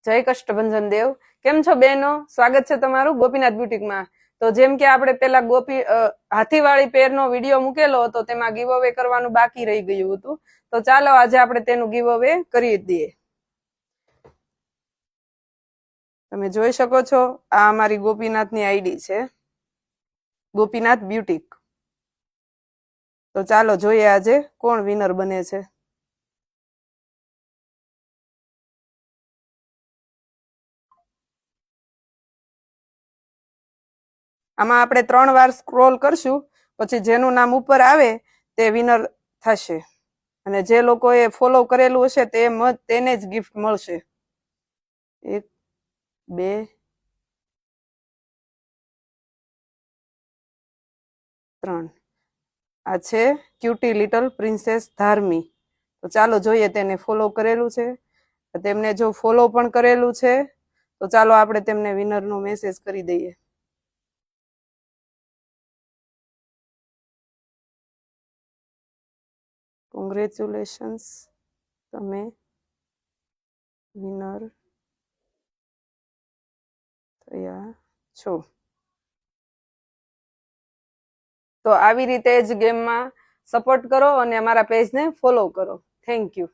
જય કષ્ટભંજન દેવ. કેમ છો બહેનો? સ્વાગત છે તમારું ગોપીનાથ બ્યુટીકમાં. તો જેમ કે આપણે પેલા હાથીવાળી પેરનો વિડીયો મૂકેલો હતો, તેમાં ગીવ અવે કરવાનું બાકી રહી ગયું હતું. તો ચાલો આજે આપણે તેનું ગીવ અવે કરી દઈએ. તમે જોઈ શકો છો, આ અમારી ગોપીનાથની આઈડી છે, ગોપીનાથ બ્યુટીક. તો ચાલો જોઈએ આજે કોણ વિનર બને છે. આમાં આપણે 3 વાર સ્ક્રોલ કરશું, પછી જેનું નામ ઉપર આવે તે વિનર થશે, અને જે લોકોએ ફોલો કરેલું હશે તેને જ ગિફ્ટ મળશે. 1 2 3. આ છે ક્યુટી લિટલ પ્રિન્સેસ ધાર્મી. તો ચાલો જોઈએ તેને ફોલો કરેલું છે. તેમને જો ફોલો પણ કરેલું છે તો ચાલો આપણે તેમને વિનરનો મેસેજ કરી દઈએ. કોંગ્રેચ્યુલેશન્સ, તમે વિનર થયા છો. તો આવી રીતે જ ગેમમાં સપોર્ટ કરો અને અમારા પેજને ફોલો કરો. Thank you.